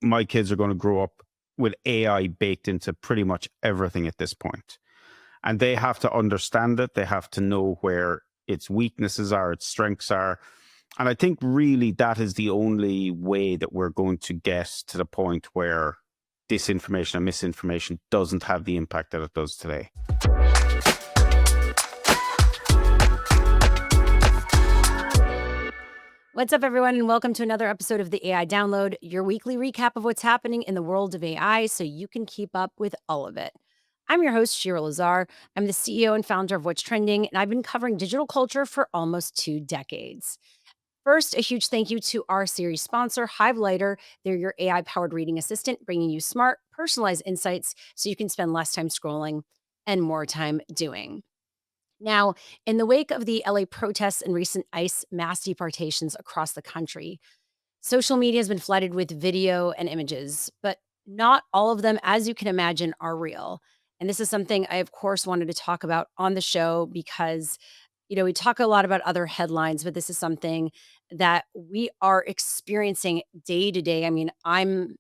my kids are going to grow up with AI baked into pretty much everything at this point. And they have to understand it. They have to know where its weaknesses are, its strengths are. And I think really that is the only way that we're going to get to the point where disinformation and misinformation doesn't have the impact that it does today. What's up, everyone, and welcome to another episode of the AI Download, your weekly recap of what's happening in the world of AI so you can keep up with all of it. I'm your host, Shira Lazar. I'm the CEO and founder of What's Trending, and I've been covering digital culture for almost 2 decades. First, a huge thank you to our series sponsor, Hivelighter. They're your AI-powered reading assistant, bringing you smart, personalized insights so you can spend less time scrolling and more time doing. Now, in the wake of the LA protests and recent ICE mass deportations across the country, social media has been flooded with video and images, but not all of them, as you can imagine, are real. And this is something I, of course, wanted to talk about on the show because, we talk a lot about other headlines, but this is something that we are experiencing day to day. I mean, I'm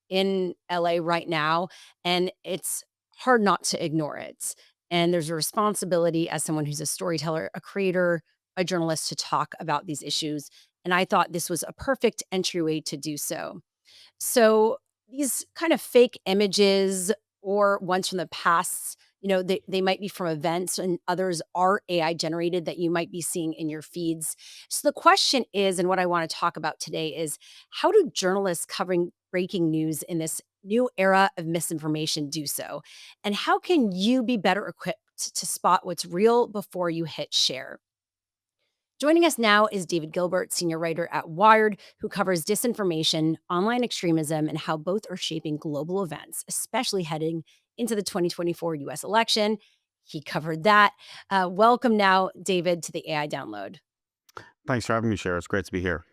in LA right now, and it's hard not to ignore it. And there's a responsibility as someone who's a storyteller, a creator, a journalist to talk about these issues. And I thought this was a perfect entryway to do so. So these kind of fake images or ones from the past, they might be from events and others are AI generated that you might be seeing in your feeds. So the question is, and what I want to talk about today is how do journalists covering breaking news in this new era of misinformation do so? And how can you be better equipped to spot what's real before you hit share? Joining us now is David Gilbert, senior writer at Wired, who covers disinformation, online extremism, and how both are shaping global events, especially heading into the 2024 US election. He covered that. Welcome now, David, to the AI Download. Thanks for having me, Shara. It's great to be here.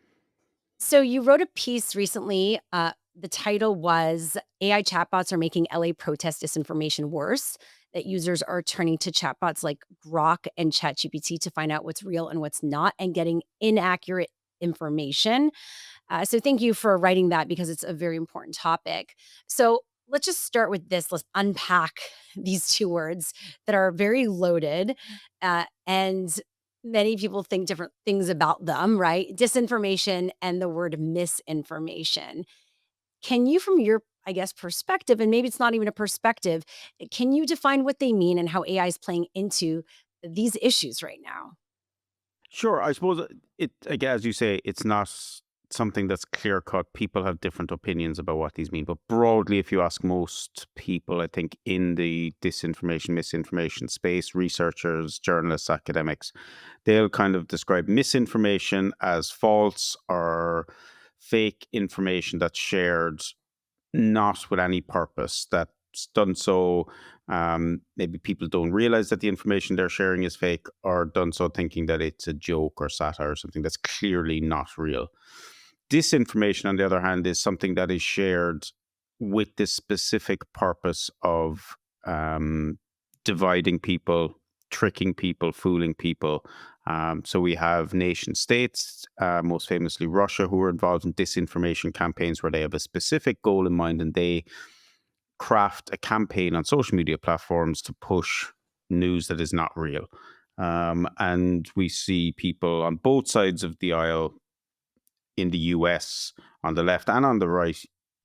So, you wrote a piece recently. The title was AI Chatbots Are Making LA Protest Disinformation Worse. That users are turning to chatbots like Grok and ChatGPT to find out what's real and what's not and getting inaccurate information. So thank you for writing that because it's a very important topic. So let's just start with this. Let's unpack these 2 words that are very loaded, and many people think different things about them, right? Disinformation and the word misinformation. Can you, from your, I guess, perspective, and maybe it's not even a perspective, can you define what they mean and how AI is playing into these issues right now? Sure. I suppose again, as you say, it's not something that's clear cut. People have different opinions about what these mean. But broadly, if you ask most people, I think in the disinformation, misinformation space, researchers, journalists, academics, they'll kind of describe misinformation as false or fake information that's shared not with any purpose, that's done so. Maybe people don't realize that the information they're sharing is fake, or done so thinking that it's a joke or satire or something that's clearly not real. Disinformation, on the other hand, is something that is shared with the specific purpose of dividing people, tricking people, fooling people. So we have nation states, most famously Russia, who are involved in disinformation campaigns where they have a specific goal in mind and they craft a campaign on social media platforms to push news that is not real. And we see people on both sides of the aisle in the US, on the left and on the right,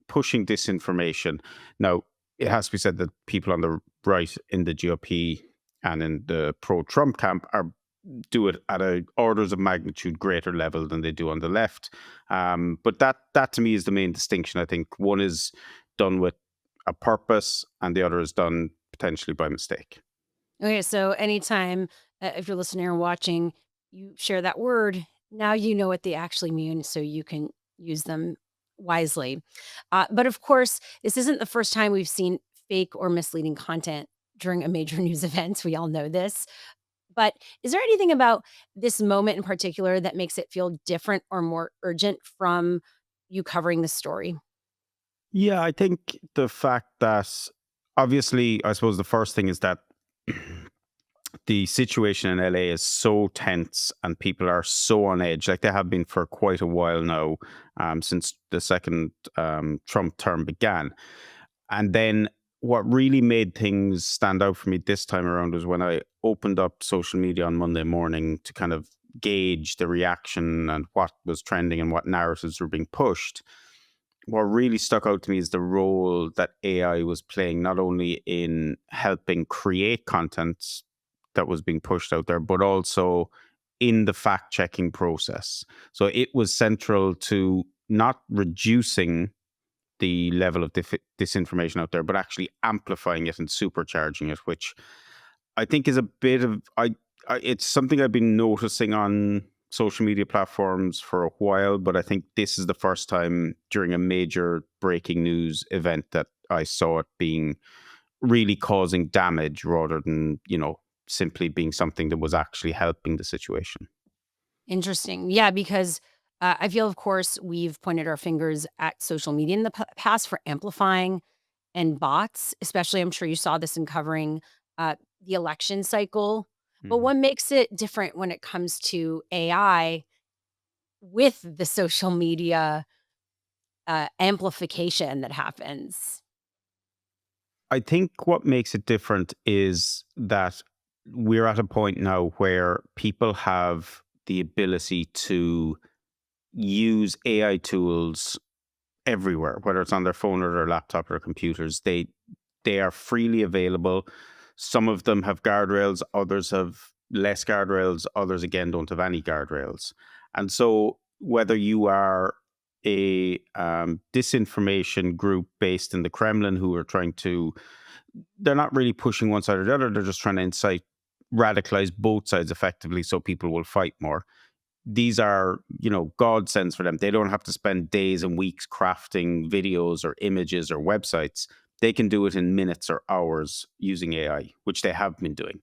pushing disinformation. Now, it has to be said that people on the right in the GOP and in the pro-Trump camp do it at a orders of magnitude greater level than they do on the left. But that to me is the main distinction. I think one is done with a purpose and the other is done potentially by mistake. Okay, so anytime, if you're listening or watching, you share that word, now you know what they actually mean so you can use them wisely. But of course, this isn't the first time we've seen fake or misleading content during a major news event. We all know this. But is there anything about this moment in particular that makes it feel different or more urgent from you covering the story? Yeah, I think the fact that obviously, I suppose the first thing is that the situation in LA is so tense and people are so on edge, like they have been for quite a while now, since the second Trump term began. And then what really made things stand out for me this time around was when I opened up social media on Monday morning to kind of gauge the reaction and what was trending and what narratives were being pushed. What really stuck out to me is the role that AI was playing, not only in helping create content that was being pushed out there, but also in the fact checking process. So it was central to not reducing the level of disinformation out there, but actually amplifying it and supercharging it, which I think is a bit of it's something I've been noticing on social media platforms for a while, but I think this is the first time during a major breaking news event that I saw it being really causing damage rather than, simply being something that was actually helping the situation. Interesting. Yeah, because I feel, of course, we've pointed our fingers at social media in the past for amplifying and bots, especially. I'm sure you saw this in covering the election cycle. But Mhm. what makes it different when it comes to AI with the social media amplification that happens? I think what makes it different is that we're at a point now where people have the ability to use AI tools everywhere, whether it's on their phone or their laptop or computers. They are freely available. Some of them have guardrails, others have less guardrails, others again don't have any guardrails. And so whether you are a disinformation group based in the Kremlin who are trying to, they're not really pushing one side or the other, they're just trying to incite, radicalize both sides effectively so people will fight more. These are, godsends for them. They don't have to spend days and weeks crafting videos or images or websites. They can do it in minutes or hours using AI, which they have been doing.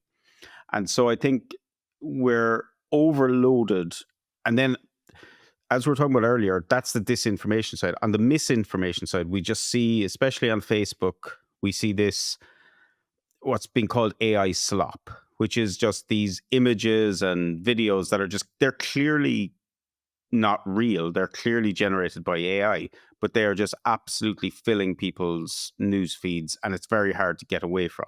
And so I think we're overloaded. And then, as we were talking about earlier, that's the disinformation side. On the misinformation side, we just see, especially on Facebook, we see this, what's being called AI slop, which is just these images and videos that are just, they're clearly not real. They're clearly generated by AI, but they are just absolutely filling people's news feeds, and it's very hard to get away from.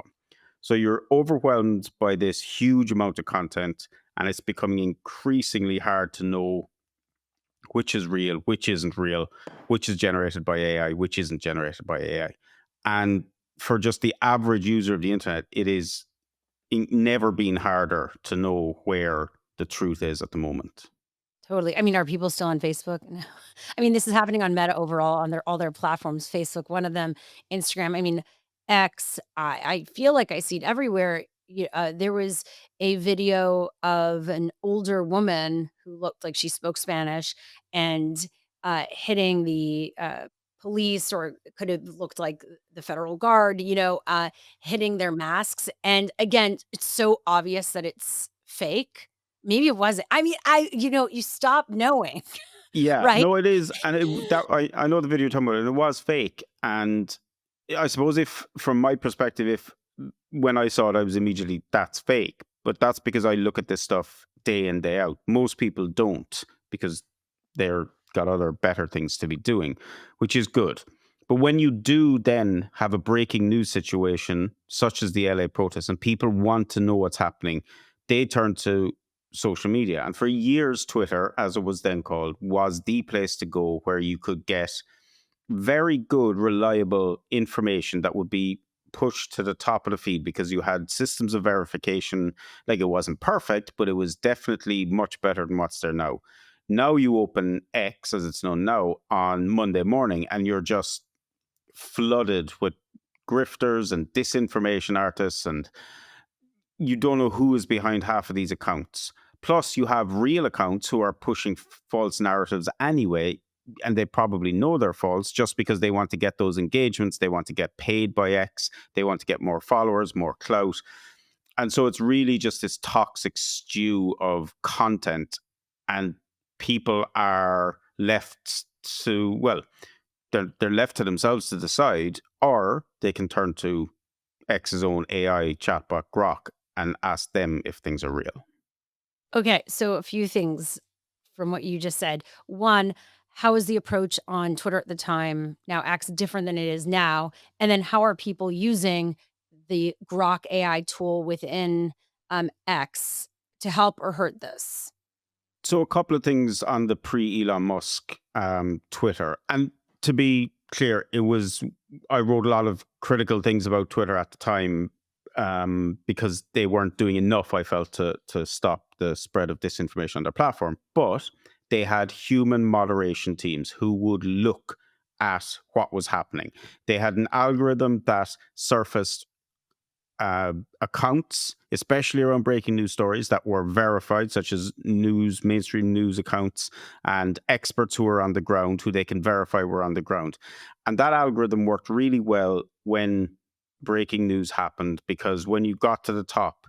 So you're overwhelmed by this huge amount of content, and it's becoming increasingly hard to know which is real, which isn't real, which is generated by AI, which isn't generated by AI. And for just the average user of the internet, it is never been harder to know where the truth is at the moment. Totally. I mean, are people still on Facebook? No. I mean, this is happening on Meta overall on their all their platforms, Facebook, one of them, Instagram. I mean, X, I feel like I see it everywhere. There was a video of an older woman who looked like she spoke Spanish and hitting the police, or it could have looked like the federal guard, hitting their masks. And again, it's so obvious that it's fake. Maybe it wasn't. I mean, you stop knowing, Yeah, right? no, it is, and I know the video you're talking about, and it was fake. And I suppose, if from my perspective, if when I saw it, I was immediately, that's fake. But that's because I look at this stuff day in, day out. Most people don't, because they're got other better things to be doing, which is good. But when you do then have a breaking news situation, such as the LA protests, and people want to know what's happening, they turn to social media. And for years, Twitter, as it was then called, was the place to go where you could get very good, reliable information that would be pushed to the top of the feed, because you had systems of verification. Like, it wasn't perfect, but it was definitely much better than what's there now. Now you open X, as it's known now, on Monday morning, and you're just flooded with grifters and disinformation artists, and you don't know who is behind half of these accounts. Plus, you have real accounts who are pushing false narratives anyway, and they probably know they're false just because they want to get those engagements. They want to get paid by X. They want to get more followers, more clout. And so it's really just this toxic stew of content, and people are left to, well, they're left to themselves to decide, or they can turn to X's own AI chatbot Grok. and ask them if things are real. Okay, so a few things from what you just said. One, how was the approach on Twitter at the time now acts different than it is now? And then how are people using the Grok AI tool within X to help or hurt this? So a couple of things on the pre-Elon Musk Twitter. And to be clear, I wrote a lot of critical things about Twitter at the time because they weren't doing enough, I felt, to stop the spread of disinformation on their platform. But they had human moderation teams who would look at what was happening. They had an algorithm that surfaced accounts, especially around breaking news stories that were verified, such as mainstream news accounts, and experts who are on the ground, who they can verify were on the ground. And that algorithm worked really well when breaking news happened, because when you got to the top,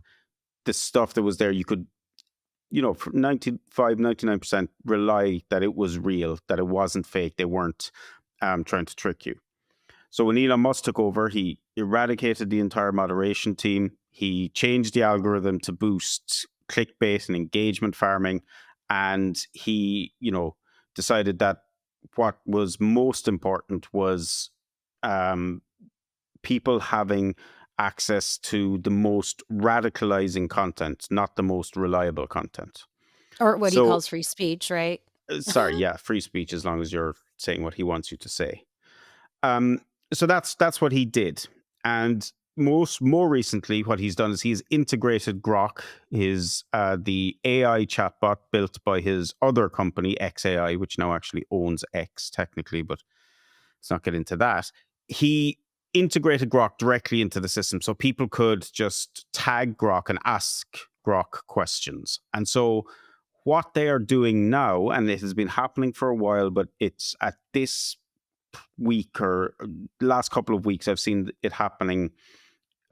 the stuff that was there, you could, for 95, 99% rely that it was real, that it wasn't fake. They weren't trying to trick you. So when Elon Musk took over, he eradicated the entire moderation team. He changed the algorithm to boost clickbait and engagement farming. And he, decided that what was most important was um, people having access to the most radicalizing content, not the most reliable content. Or what he So, calls free speech, right? sorry, yeah, free speech as long as you're saying what he wants you to say. Um, so that's what he did, and more recently, what he's done is he's integrated Grok, his the AI chatbot built by his other company XAI, which now actually owns X technically, but let's not get into that. He integrated Grok directly into the system, so people could just tag Grok and ask Grok questions, and so. What they are doing now, and it has been happening for a while, but it's at this week or last couple of weeks, I've seen it happening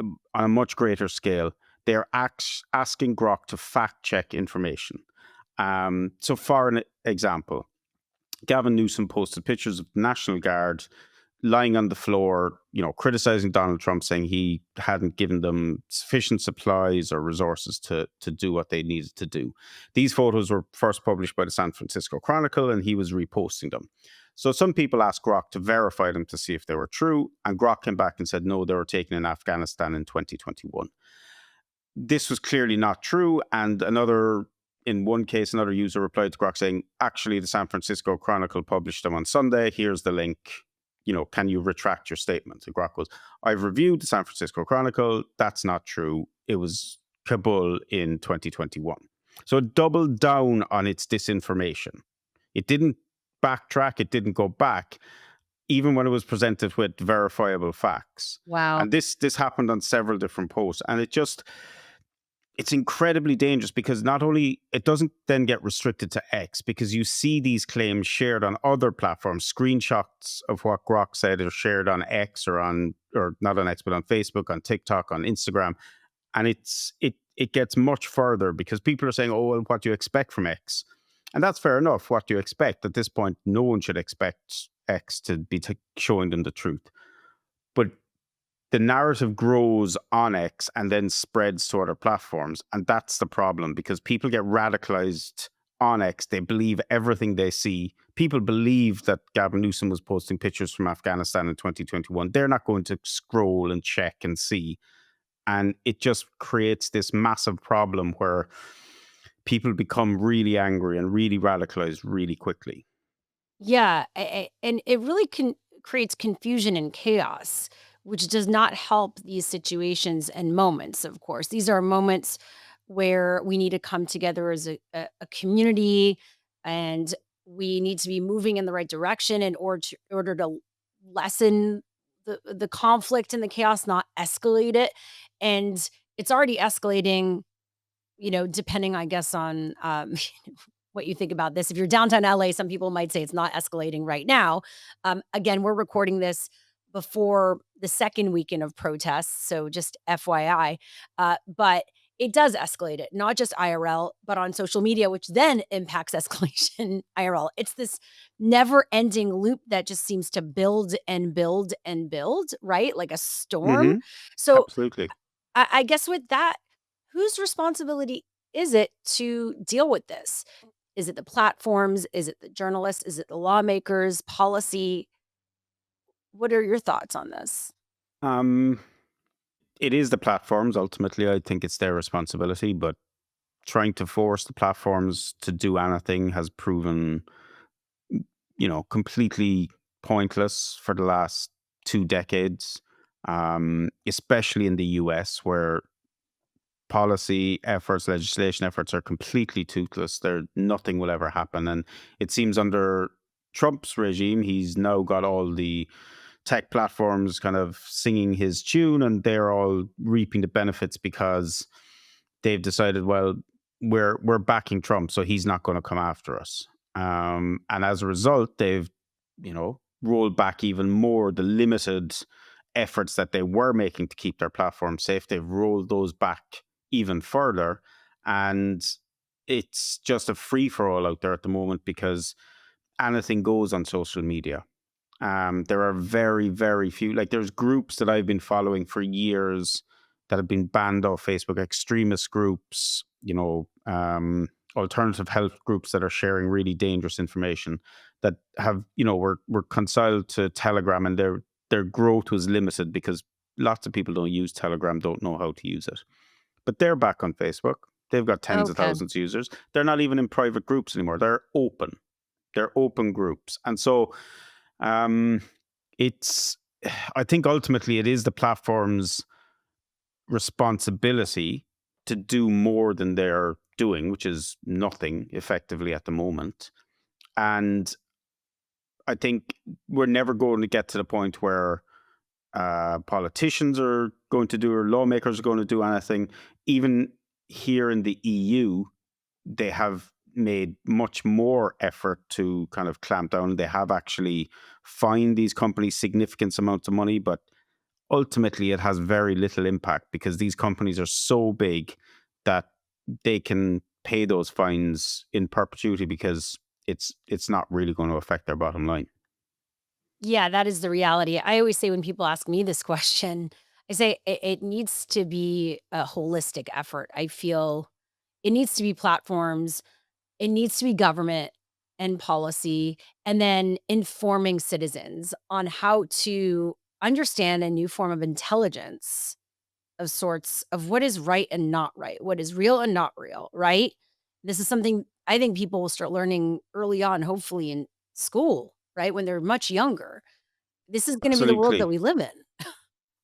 on a much greater scale. They're asking Grok to fact check information. So, for an example, Gavin Newsom posted pictures of the National Guard lying on the floor, criticizing Donald Trump, saying he hadn't given them sufficient supplies or resources to do what they needed to do. These photos were first published by the San Francisco Chronicle, and he was reposting them. So some people asked Grok to verify them to see if they were true, and Grok came back and said no, they were taken in Afghanistan in 2021. This was clearly not true, and in one case, another user replied to Grok saying, actually, the San Francisco Chronicle published them on Sunday. Here's the link. Can you retract your statement? And Grok goes, I've reviewed the San Francisco Chronicle. That's not true. It was Kabul in 2021. So it doubled down on its disinformation. It didn't backtrack. It didn't go back, even when it was presented with verifiable facts. Wow. And this happened on several different posts. And it's incredibly dangerous, because not only it doesn't then get restricted to X, because you see these claims shared on other platforms. Screenshots of what Grok said are shared on X or not on X, but on Facebook, on TikTok, on Instagram. And it gets much further, because people are saying, oh, well, what do you expect from X? And that's fair enough. What do you expect? At this point, no one should expect X to be showing them the truth. But the narrative grows on X and then spreads to other platforms. And that's the problem, because people get radicalized on X. They believe everything they see. People believe that Gavin Newsom was posting pictures from Afghanistan in 2021. They're not going to scroll and check and see. And it just creates this massive problem where people become really angry and really radicalized really quickly. Yeah, and it really creates confusion and chaos, which does not help these situations and moments. Of course, these are moments where we need to come together as a community, and we need to be moving in the right direction in order to lessen the conflict and the chaos, not escalate it. And it's already escalating, depending, I guess, on what you think about this. If you're downtown LA, some people might say it's not escalating right now. Again, we're recording this before the second weekend of protests, so just FYI. But it does escalate it, not just IRL, but on social media, which then impacts escalation IRL. It's this never ending loop that just seems to build and build and build, right? Like a storm. Hmm. So Absolutely. I guess with that, Whose responsibility is it to deal with this? Is it the platforms? Is it the journalists? Is it the lawmakers? Policy? What are your thoughts on this? Um, it is the platforms. Ultimately, I think it's their responsibility, but trying to force the platforms to do anything has proven, completely pointless for the last 2 decades, especially in the US, where policy efforts, legislation efforts are completely toothless. There, nothing will ever happen. And it seems under Trump's regime, he's now got all the tech platforms kind of singing his tune, and they're all reaping the benefits because they've decided, well, we're backing Trump, so he's not going to come after us. And as a result, they've rolled back even more the limited efforts that they were making to keep their platform safe. They've rolled those back even further, and it's just a free for all out there at the moment because anything goes on social media. There are very, very few. Like there's groups that I've been following for years that have been banned off Facebook. Extremist groups, alternative health groups that are sharing really dangerous information that have, were reconciled to Telegram, and their growth was limited because lots of people don't use Telegram, don't know how to use it. But they're back on Facebook. They've got tens of Okay. thousands of users. They're not even in private groups anymore. They're open. They're open groups, and so um, it's, I think ultimately it is the platform's responsibility to do more than they're doing, which is nothing effectively at the moment. And I think we're never going to get to the point where politicians are going to do or lawmakers are going to do anything. Even here in the EU, they have made much more effort to kind of clamp down. They have actually fined these companies significant amounts of money, but ultimately it has very little impact because these companies are so big that they can pay those fines in perpetuity because it's not really going to affect their bottom line. Yeah, that is the reality. I always say when people ask me this question, I say it needs to be a holistic effort. I feel it needs to be platforms, it needs to be government and policy, and then informing citizens on how to understand a new form of intelligence of sorts of what is right and not right, what is real and not real, right? This is something I think people will start learning early on, hopefully in school, right? When they're much younger. This is gonna be the world that Absolutely. we live in.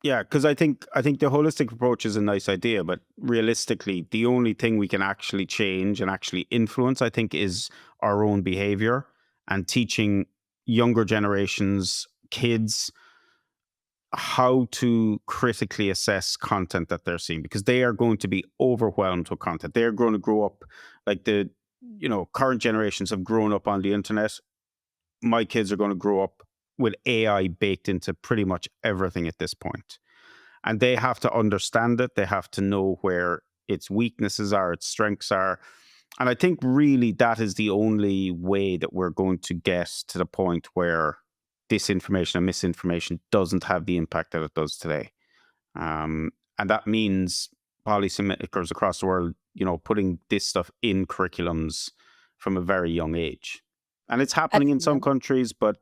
Yeah, because I think the holistic approach is a nice idea, but realistically, the only thing we can actually change and actually influence, I think, is our own behavior and teaching younger generations, kids, how to critically assess content that they're seeing because they are going to be overwhelmed with content. They're going to grow up like current generations have grown up on the internet. My kids are going to grow up with AI baked into pretty much everything at this point, and they have to understand it. They have to know where its weaknesses are, its strengths are. And I think really that is the only way that we're going to get to the point where disinformation and misinformation doesn't have the impact that it does today. And that means policymakers across the world, putting this stuff in curriculums from a very young age. And it's happening in Yeah. some countries, but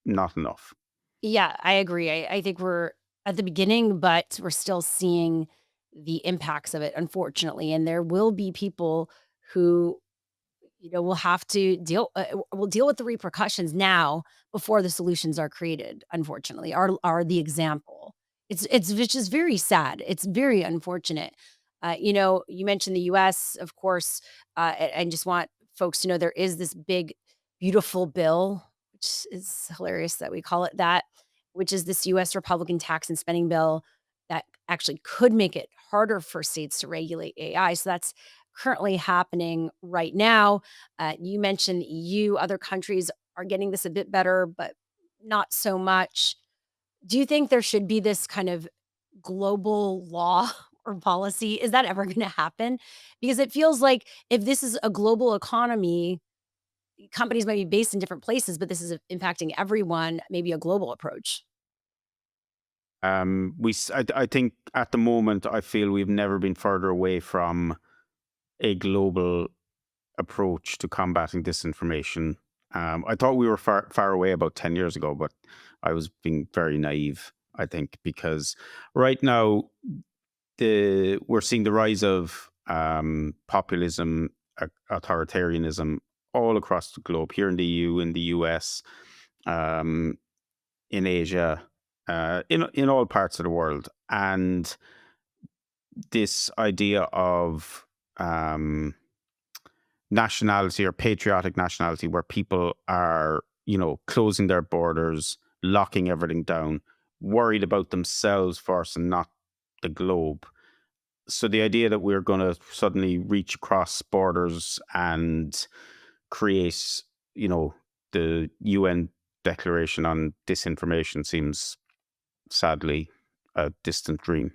not enough. Yeah, I agree. I think we're at the beginning, but we're still seeing the impacts of it, unfortunately, and there will be people who we'll have to we'll deal with the repercussions now before the solutions are created, unfortunately, are the example. It's which is very sad. It's very unfortunate. You mentioned the US, of course, and just want folks to know there is this big, beautiful bill, which is hilarious that we call it that, which is this US Republican tax and spending bill that actually could make it harder for states to regulate AI. So that's currently happening right now. You mentioned EU, other countries are getting this a bit better, but not so much. Do you think there should be this kind of global law or policy? Is that ever going to happen? Because it feels like if this is a global economy, companies might be based in different places, but this is impacting everyone, maybe a global approach. I think at the moment, I feel we've never been further away from a global approach to combating disinformation. I thought we were far away about 10 years ago, but I was being very naive, I think, because right now we're seeing the rise of populism, authoritarianism all across the globe, here in the EU, in the US, um, in Asia, in all parts of the world. And this idea of um, nationality or patriotic nationality, where people are, closing their borders, locking everything down, worried about themselves first and not the globe. So the idea that we're going to suddenly reach across borders and create, the UN Declaration on Disinformation seems sadly a distant dream.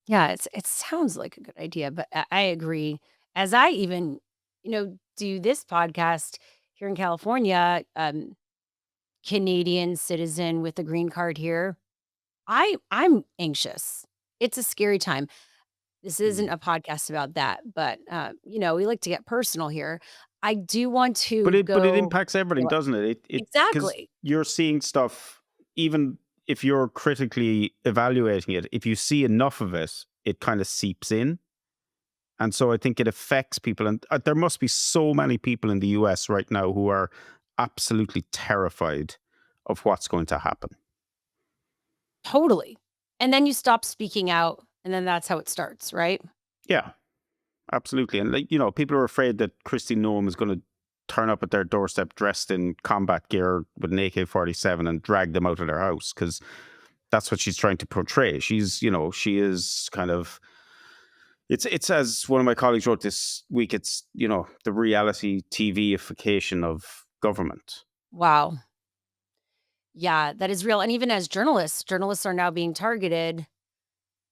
Yeah, it sounds like a good idea, but I agree. As I even, do this podcast here in California, Canadian citizen with a green card here, I'm anxious. It's a scary time. This isn't Mm. a podcast about that, but we like to get personal here. I do want But to it go. impacts everything, doesn't it? It because Exactly. you're seeing stuff, even if you're critically evaluating it. If you see enough of it, it kind of seeps in, and so I think it affects people. And there must be so many people in the US right now who are absolutely terrified of what's going to happen. Totally. And then you stop speaking out, and then that's how it starts, right? Yeah, absolutely. And like, people are afraid that Christy Noem is going to turn up at their doorstep dressed in combat gear with an AK-47 and drag them out of their house, because that's what she's trying to portray. She is kind of, it's as one of my colleagues wrote this week, it's, the reality TVification of government. Wow. Yeah, that is real. And even as journalists are now being targeted.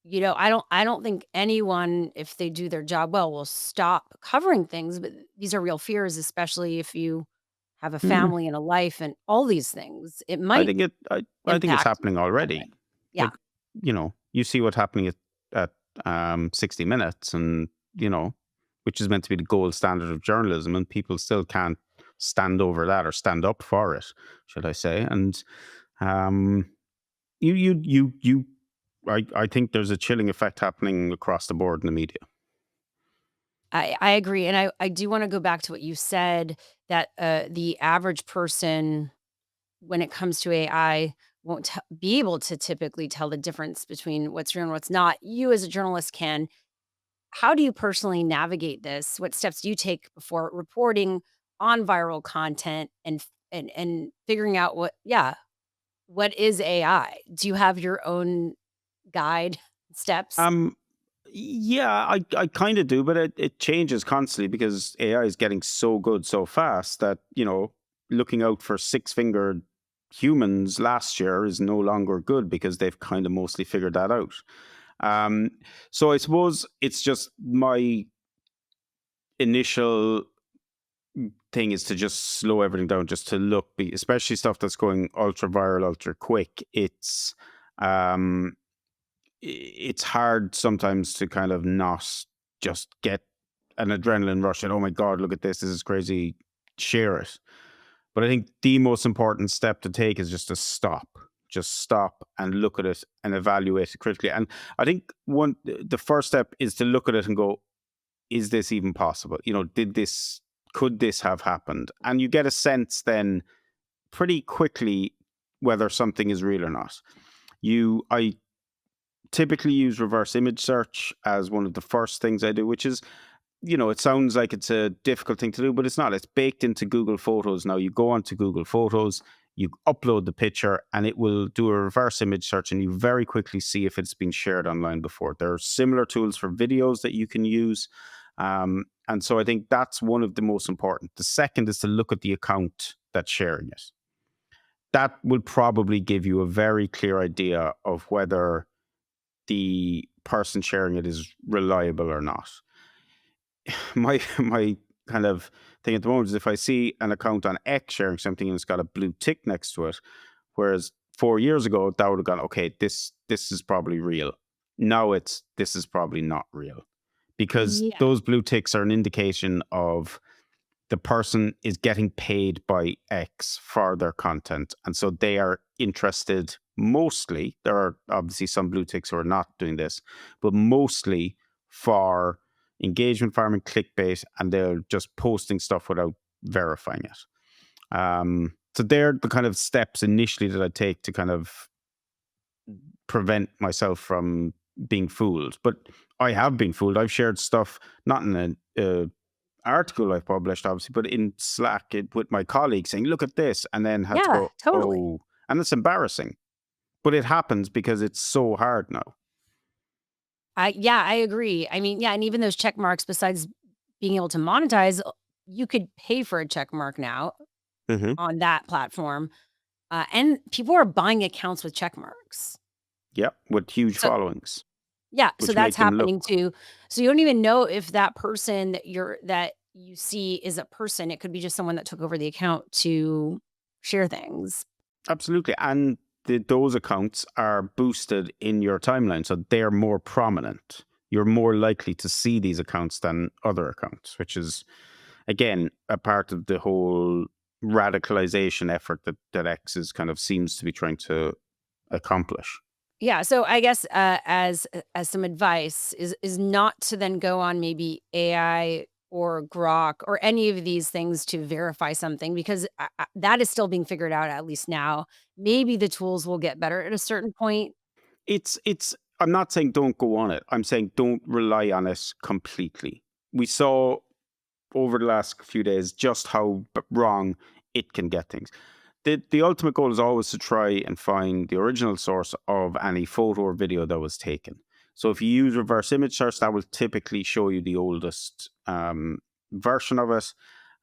I don't think anyone, if they do their job well, will stop covering things, but these are real fears, especially if you have a Mm, family and a life and all these things. It I might think I think it's impact happening that way. already. Yeah, Like, you see what's happening at 60 Minutes, and which is meant to be the gold standard of journalism, and people still can't stand over that or stand up for it, should I say? And um, you. I think there's a chilling effect happening across the board in the media. I agree. And I do want to go back to what you said that the average person, when it comes to AI, won't be able to typically tell the difference between what's real and what's not. You, as a journalist, can. How do you personally navigate this? What steps do you take before reporting on viral content and figuring out what is AI? Do you have your own guide steps? Um, yeah, I kind of do, but it changes constantly because AI is getting so good so fast that, looking out for six-fingered humans last year is no longer good because they've kind of mostly figured that out. Um, so I suppose it's just my initial thing is to just slow everything down, just to look, especially stuff that's going ultra viral, ultra quick. Um, it's hard sometimes to kind of not just get an adrenaline rush and, oh my God, look at this. This is crazy. Share it. But I think the most important step to take is just to stop. Just stop and look at it and evaluate it critically. And I think the first step is to look at it and go, is this even possible? Could this have happened? And you get a sense then pretty quickly whether something is real or not. I typically use reverse image search as one of the first things I do, which is, it sounds like it's a difficult thing to do, but it's not. It's baked into Google Photos. Now you go onto Google Photos, you upload the picture, and it will do a reverse image search, and you very quickly see if it's been shared online before. There are similar tools for videos that you can use. And so I think that's one of the most important. The second is to look at the account that's sharing it. That will probably give you a very clear idea of whether the person sharing it is reliable or not. My kind of thing at the moment is if I see an account on X sharing something and it's got a blue tick next to it, whereas 4 years ago, that would have gone, okay, this is probably real. Now this is probably not real, because Yeah. those blue ticks are an indication of the person is getting paid by X for their content. And so they are interested mostly, there are obviously some blue ticks who are not doing this, but mostly for engagement farming, clickbait, and they're just posting stuff without verifying it. So they're the kind of steps initially that I take to kind of prevent myself from being fooled. But I have been fooled. I've shared stuff, not in an article I've published, obviously, but in Slack with my colleagues saying, look at this, and then had to Yeah, go, totally. oh, and it's embarrassing. But it happens because it's so hard now. I agree. I mean, yeah, and even those check marks, besides being able to monetize, you could pay for a check mark now Hmm. on that platform, and people are buying accounts with check marks. Yep, with huge So followings, yeah, so which that's make them look happening too. So you don't even know if that person that you see is a person. It could be just someone that took over the account to share things. absolutely. And those accounts are boosted in your timeline, so they're more prominent. You're more likely to see these accounts than other accounts, which is, again, a part of the whole radicalization effort that X is kind of seems to be trying to accomplish. Yeah, so I guess, as some advice is not to then go on maybe AI or Grok or any of these things to verify something because that is still being figured out at least now. Maybe the tools will get better at a certain point. It's I'm not saying don't go on it. I'm saying don't rely on it completely. We saw over the last few days just how wrong it can get things. The ultimate goal is always to try and find the original source of any photo or video that was taken. So if you use reverse image search, that will typically show you the oldest version of it.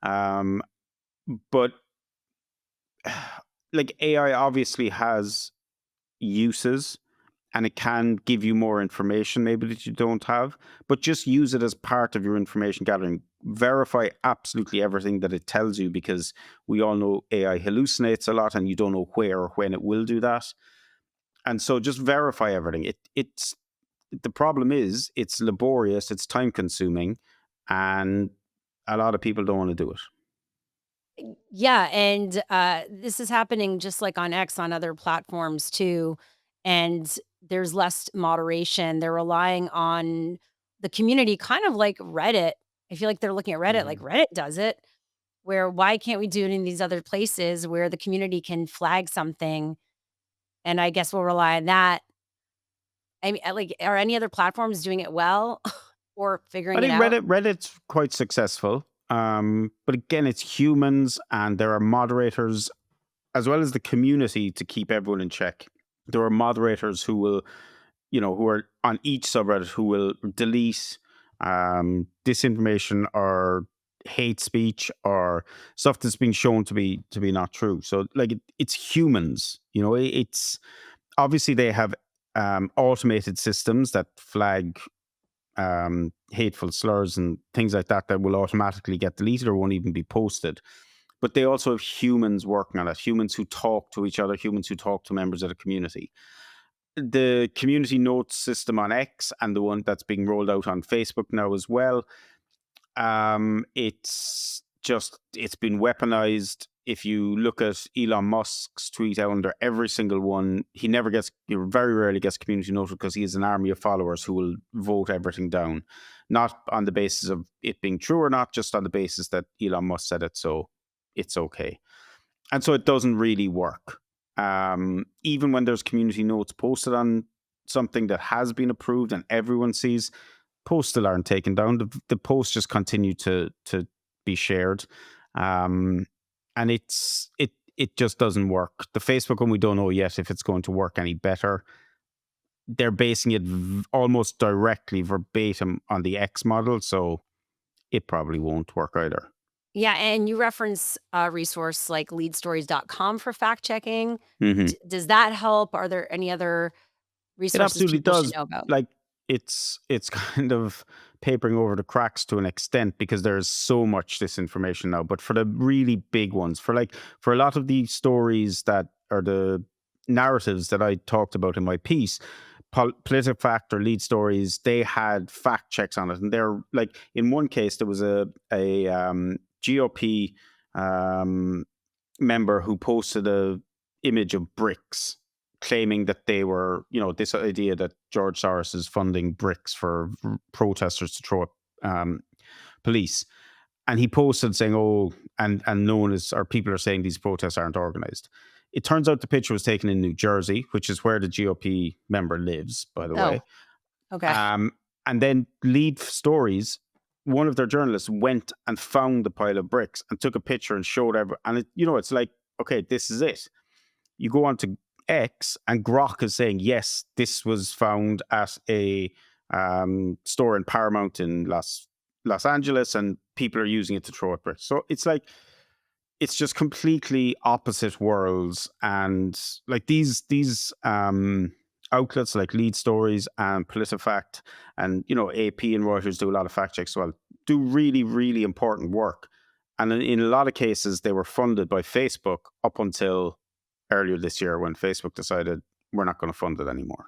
Um, but like AI obviously has uses, and it can give you more information maybe that you don't have, but just use it as part of your information gathering. Verify absolutely everything that it tells you, because we all know AI hallucinates a lot and you don't know where or when it will do that. And so just verify everything. It's the problem is it's laborious, it's time consuming, and a lot of people don't want to do it. Yeah, and, this is happening just like on X on other platforms too, and there's less moderation. They're relying on the community kind of like Reddit. I feel like they're looking at Reddit like Mhm. Reddit does it, where why can't we do it in these other places where the community can flag something, and I guess we'll rely on that. I mean, like, are any other platforms doing it well or I figuring it think out? Reddit's quite successful. But again, it's humans and there are moderators as well as the community to keep everyone in check. There are moderators who will, who are on each subreddit who will delete disinformation or hate speech or stuff that's been shown to be not true. So like it's humans, it's obviously they have automated systems that flag hateful slurs and things like that will automatically get deleted or won't even be posted. But they also have humans working on it, humans who talk to each other, humans who talk to members of the community. The community notes system on X and the one that's being rolled out on Facebook now as well, it's been weaponized. If you look at Elon Musk's tweet out under every single one, he very rarely gets community noted because he has an army of followers who will vote everything down, not on the basis of it being true or not, just on the basis that Elon Musk said it, so it's okay. And so it doesn't really work. Even when there's community notes posted on something that has been approved and everyone sees, posts still aren't taken down. The posts just continue to be shared, um, and it just doesn't work. The Facebook one, we don't know yet if it's going to work any better. They're basing it almost directly verbatim on the X model, so it probably won't work either. Yeah, and you reference a resource like leadstories.com for fact checking. Hmm. Does that help? Are there any other It resources absolutely people should does. know about? Like it's kind of papering over the cracks to an extent because there's so much disinformation now. But for the really big ones, for a lot of the stories that are the narratives that I talked about in my piece, PolitiFact or Lead Stories, they had fact checks on it, and they're like, in one case there was a GOP member who posted a image of bricks, claiming that they were, this idea that George Soros is funding bricks for protesters to throw at police. And he posted saying, "Oh," and no one is, or people are saying these protests aren't organized. It turns out the picture was taken in New Jersey, which is where the GOP member lives, by the way. Oh, okay. And then Lead Stories, one of their journalists went and found the pile of bricks and took a picture and showed everyone. And it's like, okay, this is it. You go on to X, and Grock is saying, yes, this was found at a store in Paramount in Los Angeles, and people are using it to throw at bricks. So it's like, it's just completely opposite worlds. And like these outlets like Lead Stories and PolitiFact and AP and Reuters do a lot of fact checks as well, do really, really important work. And in a lot of cases, they were funded by Facebook up until earlier this year, when Facebook decided we're not going to fund it anymore.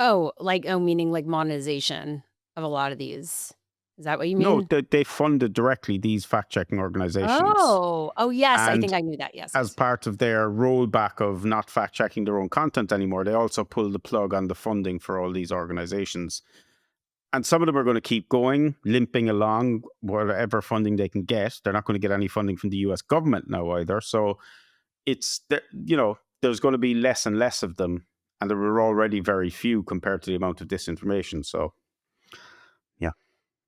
Meaning like monetization of a lot of these. Is that what you No, mean? they funded directly these fact-checking organizations. Oh, yes, I think And I knew that. Yes, as yes. part of their rollback of not fact-checking their own content anymore, they also pulled the plug on the funding for all these organizations. And some of them are going to keep going, limping along, whatever funding they can get. They're not going to get any funding from the US government now either. So there's going to be less and less of them. And there were already very few compared to the amount of disinformation. So, yeah.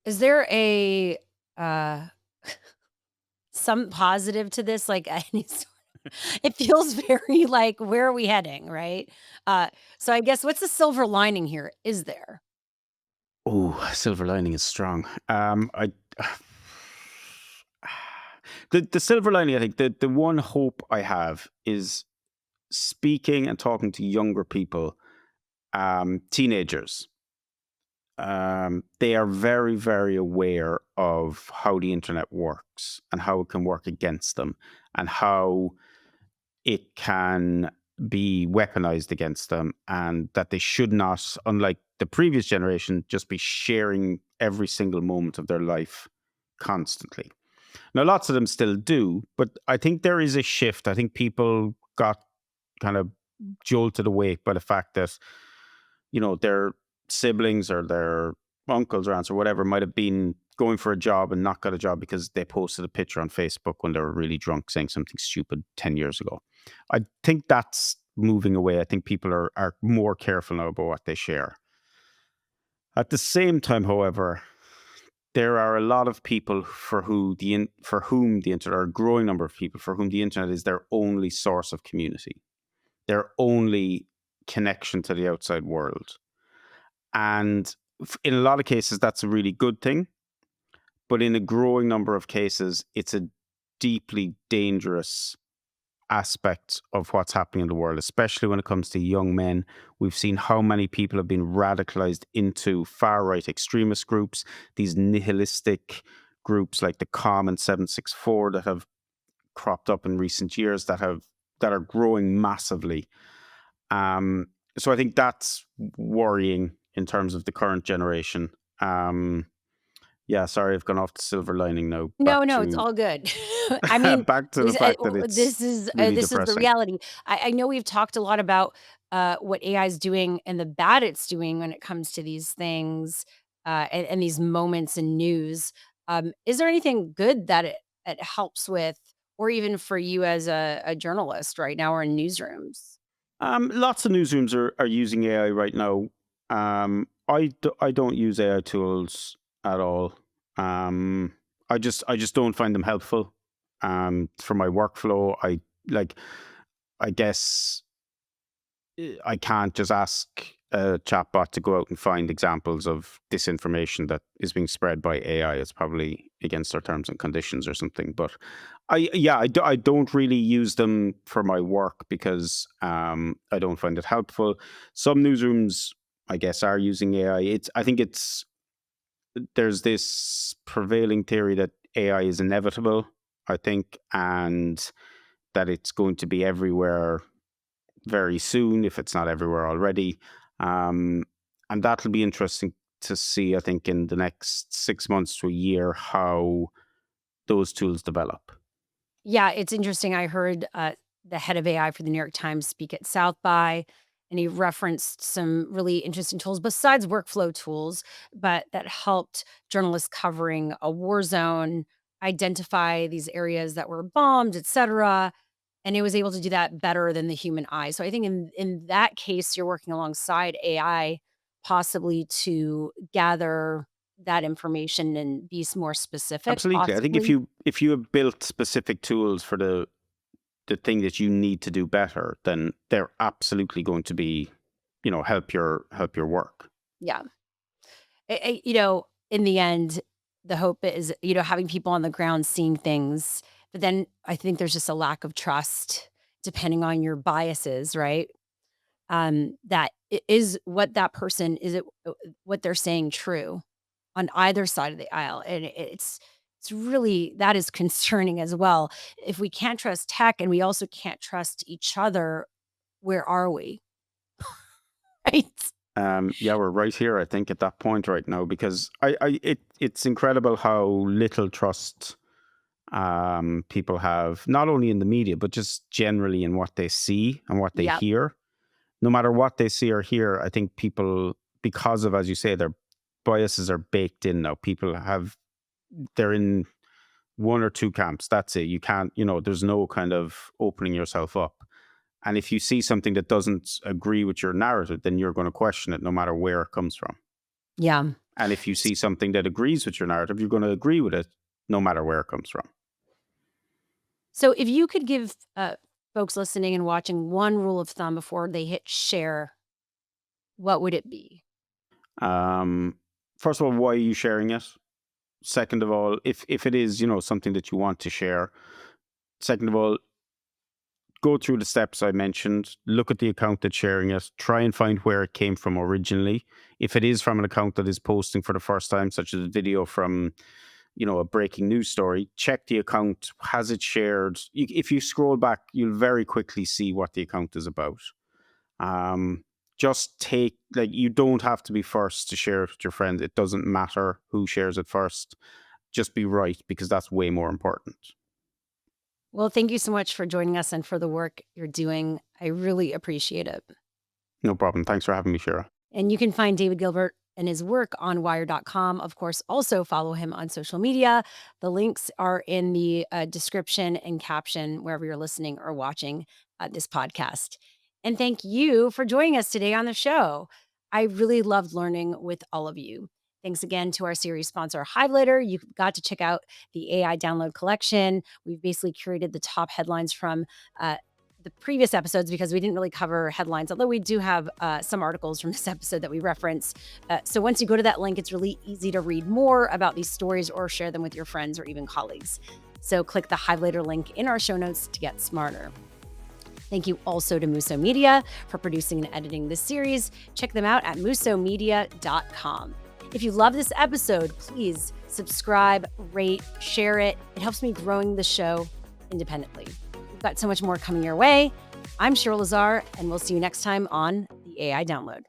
Is there a uh some positive to this? Like any sort it feels very like, where are we heading, right? So I guess what's the silver lining here? Is there? Oh, silver lining is strong. I the silver lining, I think, the one hope I have is speaking and talking to younger people, teenagers. They are very, very aware of how the internet works and how it can work against them, and how it can be weaponized against them, and that they should not, unlike the previous generation, just be sharing every single moment of their life constantly. Now, lots of them still do, but I think there is a shift. I think people got kind of jolted awake by the fact that, their siblings or their uncles or aunts or whatever might have been going for a job and not got a job because they posted a picture on Facebook when they were really drunk saying something stupid 10 years ago. I think that's moving away. I think people are more careful now about what they share. At the same time, however, there are a lot of people for whom the internet, or a growing number of people for whom the internet is their only source of community, their only connection to the outside world. And in a lot of cases, that's a really good thing. But in a growing number of cases, it's a deeply dangerous aspect of what's happening in the world, especially when it comes to young men. We've seen how many people have been radicalized into far-right extremist groups, these nihilistic groups like the Calm and 764 that have cropped up in recent years, that are growing massively. So I think that's worrying in terms of the current generation. Yeah, sorry, I've gone off the silver lining now. No, Back no, it's to all good. I mean, back to the fact that it's really this is the depressing. reality. I know we've talked a lot about, what AI is doing and the bad it's doing when it comes to these things, and these moments in news. Is there anything good that it helps with, or even for you as a journalist right now or in newsrooms? Lots of newsrooms are using AI right now. I don't use AI tools at all. Um, I just don't find them helpful. For my workflow, like. I guess I can't just ask a chatbot to go out and find examples of disinformation that is being spread by AI. It's probably against our terms and conditions or something. But I don't really use them for my work because I don't find it helpful. Some newsrooms, I guess, are using AI. I think there's this prevailing theory that AI is inevitable, I think, and that it's going to be everywhere very soon, if it's not everywhere already. And that'll be interesting to see, I think, in the next 6 months to a year, how those tools develop. Yeah, it's interesting. I heard the head of AI for the New York Times speak at South by, and he referenced some really interesting tools besides workflow tools, but that helped journalists covering a war zone identify these areas that were bombed, et cetera. And it was able to do that better than the human eye. So I think in that case, you're working alongside AI possibly to gather that information and be more specific, Absolutely. I think if possibly. you have built specific tools for the thing that you need to do better, then they're absolutely going to be, help your work. Yeah. In the end, the hope is, having people on the ground seeing things, but then I think there's just a lack of trust depending on your biases, right? That is what that person is it what they're saying true on either side of the aisle, and it's really that is concerning as well. If we can't trust tech and we also can't trust each other, where are we? Right? Yeah, we're right here, I think, at that point right now, because it's incredible how little trust people have, not only in the media, but just generally in what they see and what they Yep. hear. No matter what they see or hear, I think people, because of, as you say, their biases are baked in now. They're in one or two camps. That's it. You can't, there's no kind of opening yourself up. And if you see something that doesn't agree with your narrative, then you're going to question it no matter where it comes from. Yeah. And if you see something that agrees with your narrative, you're going to agree with it no matter where it comes from. So if you could give folks listening and watching one rule of thumb before they hit share, what would it be? Um, First of all, why are you sharing it? Second of all, if it is, something that you want to share. Second of all, go through the steps I mentioned, look at the account that's sharing it, try and find where it came from originally. If it is from an account that is posting for the first time, such as a video from, a breaking news story, check the account. Has it shared? If you scroll back, you'll very quickly see what the account is about. Just you don't have to be first to share it with your friends. It doesn't matter who shares it first. Just be right, because that's way more important. Well, thank you so much for joining us and for the work you're doing. I really appreciate it. No problem. Thanks for having me, Shira. And you can find David Gilbert and his work on wired.com. Of course, also follow him on social media. The links are in the description and caption wherever you're listening or watching this podcast. And thank you for joining us today on the show. I really loved learning with all of you. Thanks again to our series sponsor, Hivelator. You've got to check out the AI download collection. We've basically curated the top headlines from the previous episodes because we didn't really cover headlines, although we do have some articles from this episode that we reference. So once you go to that link, it's really easy to read more about these stories or share them with your friends or even colleagues. So click the Hivelator link in our show notes to get smarter. Thank you also to Muso Media for producing and editing this series. Check them out at musomedia.com. If you love this episode, please subscribe, rate, share it. It helps me growing the show independently. We've got so much more coming your way. I'm Shira Lazar, and we'll see you next time on the AI Download.